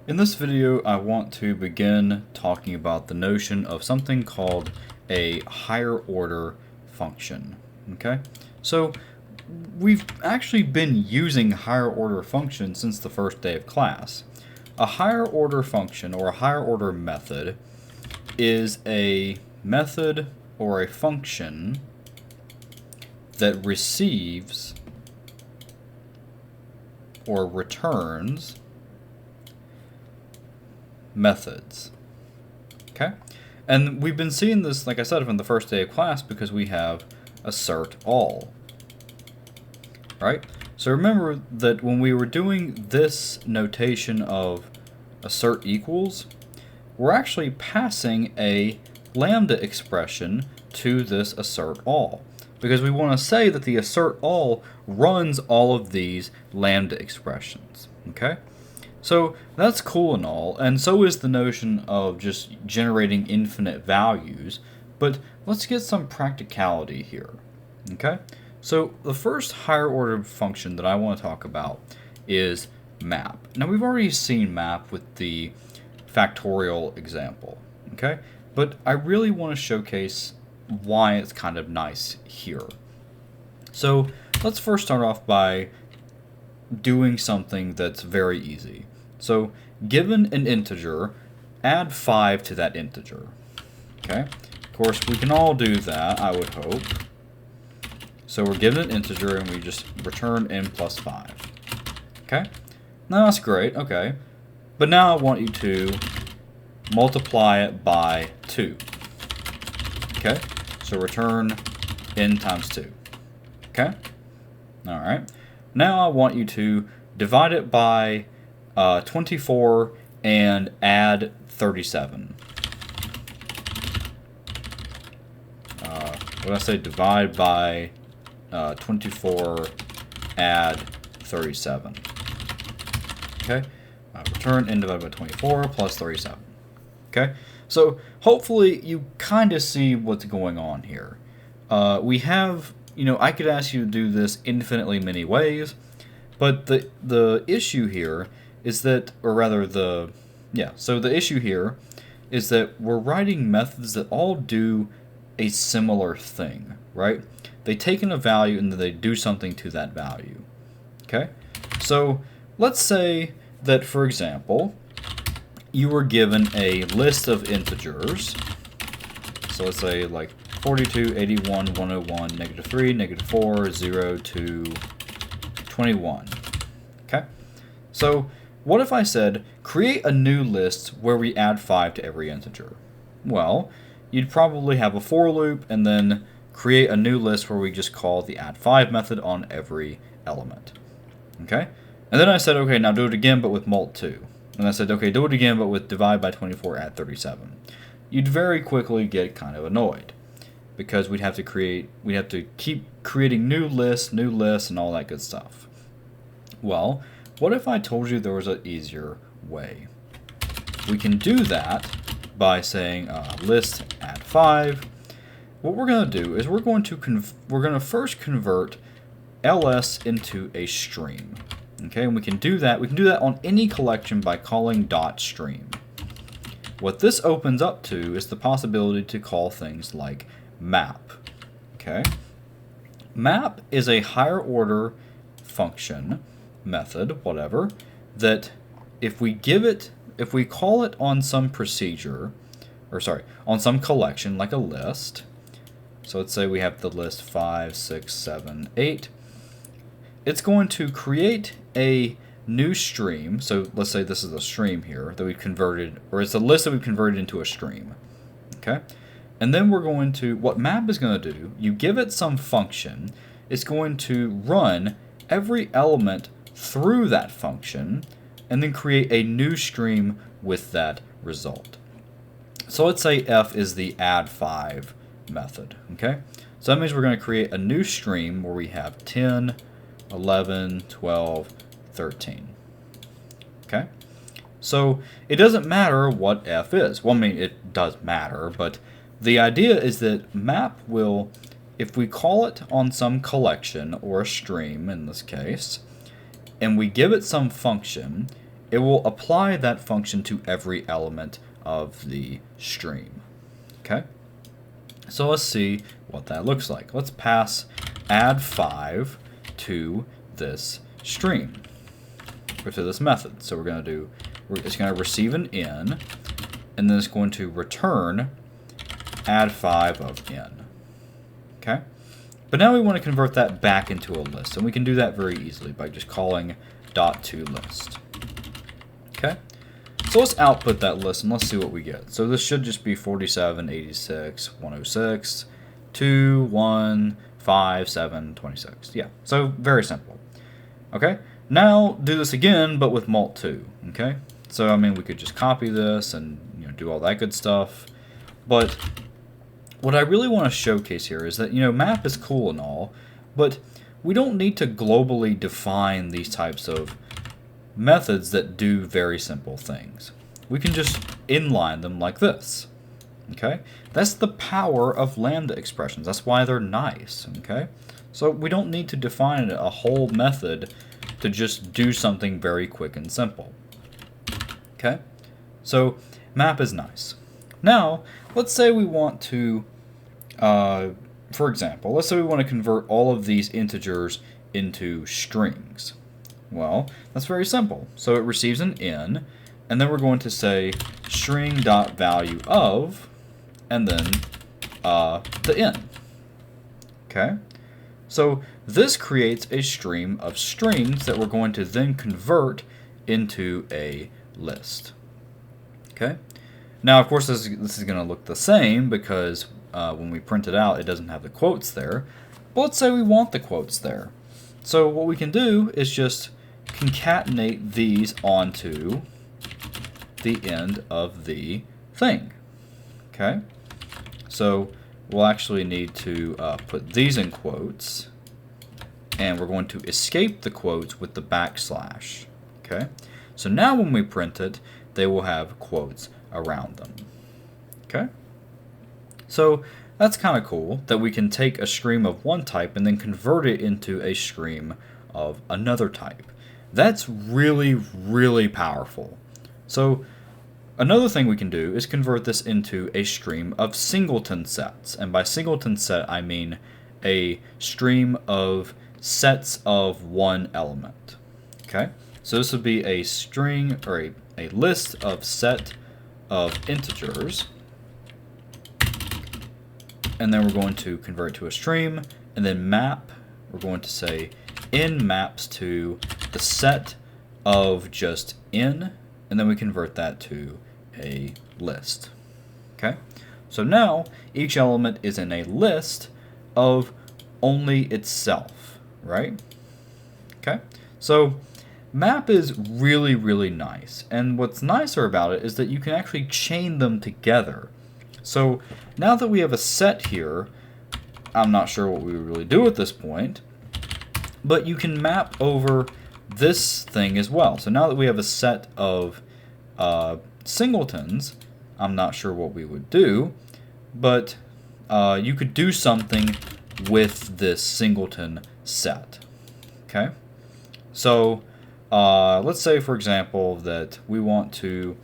In this video, I want to begin talking about the notion of something called a higher order function. Okay, so we've actually been using higher order functions since the first day of class. A higher order function or a higher order method is a method or a function that receives or returns methods. Okay? And we've been seeing this, like I said, from the first day of class because we have assert all. Right? So remember that when we were doing this notation of assert equals, we're actually passing a lambda expression to this assert all. Because we want to say that the assert all runs all of these lambda expressions. Okay? So that's cool and all, and so is the notion of just generating infinite values, but let's get some practicality here. Okay? So the first higher order function that I want to talk about is map. Now we've already seen map with the factorial example, okay? But I really want to showcase why it's kind of nice here. So let's first start off by doing something that's very easy. So given an integer, add 5 to that integer. Okay? Of course, we can all do that, I would hope. So we're given an integer and we just return n plus 5. Okay? Now that's great, okay. But now I want you to multiply it by 2. Okay? So return n times 2. Okay? Alright. Now I want you to divide it by 24 and add 37. What did I say? Divide by 24, add 37. Okay? Return n divided by 24 plus 37. Okay? So hopefully you kind of see what's going on here. We have, I could ask you to do this infinitely many ways, but the issue here is that, or rather so the issue here is that we're writing methods that all do a similar thing, right? They take in a value and then they do something to that value. Okay? So let's say that, for example, you were given a list of integers. So let's say like 42, 81, 101, negative 3, negative 4, 0, 2, 21. Okay? So what if I said, create a new list where we add 5 to every integer? Well, you'd probably have a for loop and then create a new list where we just call the add 5 method on every element. Okay? And then I said, okay, now do it again but with mult2. And I said, okay, do it again but with divide by 24, add 37. You'd very quickly get kind of annoyed because we'd have to keep creating new lists and all that good stuff. Well, what if I told you there was an easier way? We can do that by saying list add 5. What we're going to do is we're going to first convert ls into a stream. Okay, and we can do that on any collection by calling .stream. What this opens up to is the possibility to call things like map. Okay? Map is a higher order function, method, whatever, that if we call it on some procedure, on some collection like a list, so let's say we have the list 5, 6, 7, 8, it's going to create a new stream. So let's say this is a stream here that we've converted, or it's a list that we've converted into a stream. Okay? And then what map is going to do, you give it some function, it's going to run every element through that function and then create a new stream with that result. So let's say f is the add 5 method. Okay? So that means we're going to create a new stream where we have 10, 11, 12, 13. Okay? So it doesn't matter what f is. Well, I mean, it does matter, but the idea is that map will, if we call it on some collection or a stream in this case, and we give it some function, it will apply that function to every element of the stream. Okay? So let's see what that looks like. Let's pass add 5 to this stream, or to this method. So we're going to do, it's going to receive an n, and then it's going to return add 5 of n. Okay? But now we want to convert that back into a list, and we can do that very easily by just calling .toList. Okay? So let's output that list and let's see what we get. So this should just be 47, 86, 106, 2, 1, 5, 7, 26. Yeah, so very simple. Okay? Now do this again, but with mult2. Okay? So I mean, we could just copy this and do all that good stuff. But what I really want to showcase here is that map is cool and all, but we don't need to globally define these types of methods that do very simple things. We can just inline them like this. Okay? That's the power of lambda expressions. That's why they're nice. Okay? So we don't need to define a whole method to just do something very quick and simple. Okay? So map is nice. Now, let's say we want to, for example, let's say we want to convert all of these integers into strings. Well, that's very simple. So it receives an n, and then we're going to say string.value of, and then the n. Okay? So this creates a stream of strings that we're going to then convert into a list. Okay? Now, of course, this is going to look the same because when we print it out, it doesn't have the quotes there. But let's say we want the quotes there. So what we can do is just concatenate these onto the end of the thing. Okay? So we'll actually need to put these in quotes, and we're going to escape the quotes with the backslash. Okay? So now when we print it, they will have quotes around them. Okay? So that's kind of cool that we can take a stream of one type and then convert it into a stream of another type. That's really, really powerful. So another thing we can do is convert this into a stream of singleton sets. And by singleton set, I mean a stream of sets of one element. Okay? So this would be a string, or a list of set of integers. And then we're going to convert it to a stream, and then map, we're going to say n maps to the set of just n, and then we convert that to a list. Okay? So now each element is in a list of only itself, right? Okay? So map is really, really nice, and what's nicer about it is that you can actually chain them together. So now that we have a set here, I'm not sure what we would really do at this point, but you can map over this thing as well. So now that we have a set of singletons, I'm not sure what we would do, but you could do something with this singleton set. Okay? So let's say, for example, that we want to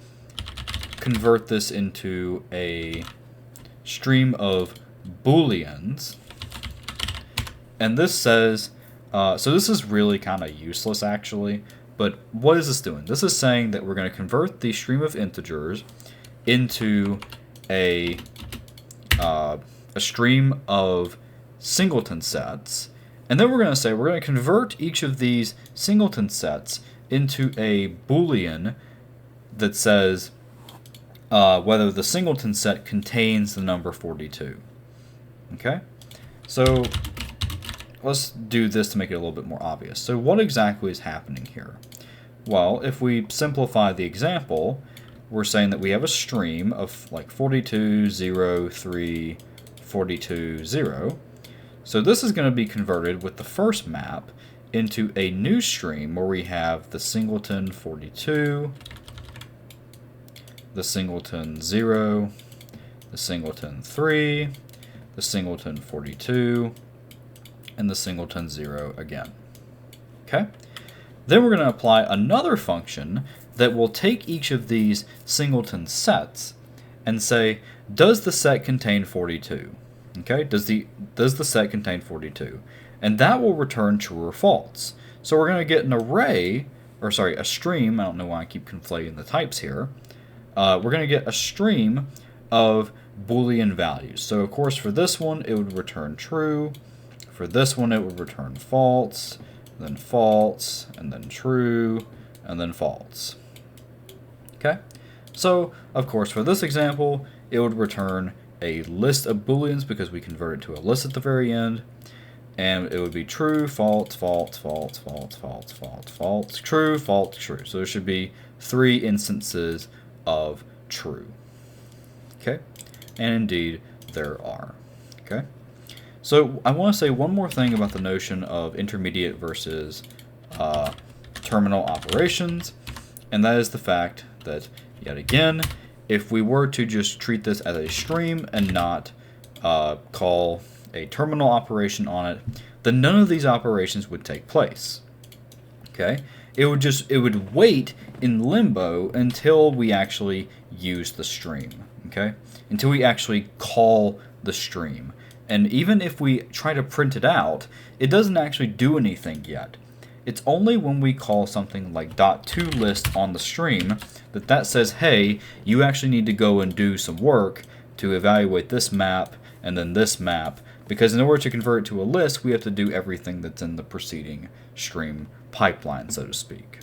convert this into a stream of booleans, and this says, so this is really kind of useless actually, but what is this doing? This is saying that we're going to convert the stream of integers into a stream of singleton sets, and then we're going to say we're going to convert each of these singleton sets into a boolean that says whether the singleton set contains the number 42. Okay? So let's do this to make it a little bit more obvious. So what exactly is happening here? Well, if we simplify the example, we're saying that we have a stream of like 42, 0, 3, 42, 0. So this is going to be converted with the first map into a new stream where we have the singleton 42, the singleton 0, the singleton 3, the singleton 42, and the singleton 0 again. Okay? Then we're going to apply another function that will take each of these singleton sets and say, does the set contain 42? Okay, does the set contain 42? And that will return true or false. So we're going to get an array, or sorry, a stream. I don't know why I keep conflating the types here. We're going to get a stream of Boolean values. So of course for this one it would return true. For this one it would return false, then false, and then true, and then false. Okay? So of course for this example it would return a list of Booleans because we convert it to a list at the very end. And it would be true, false, false, false, false, false, false, false, true, false, true. So there should be 3 instances of true. Okay? And indeed, there are. Okay? So I want to say one more thing about the notion of intermediate versus terminal operations. And that is the fact that, yet again, if we were to just treat this as a stream and not call a terminal operation on it, then none of these operations would take place. Okay? It would wait in limbo until we actually use the stream. Okay? Until we actually call the stream. And even if we try to print it out, it doesn't actually do anything yet. It's only when we call something like .toList on the stream that says, hey, you actually need to go and do some work to evaluate this map and then this map, because in order to convert it to a list, we have to do everything that's in the preceding stream pipeline, so to speak.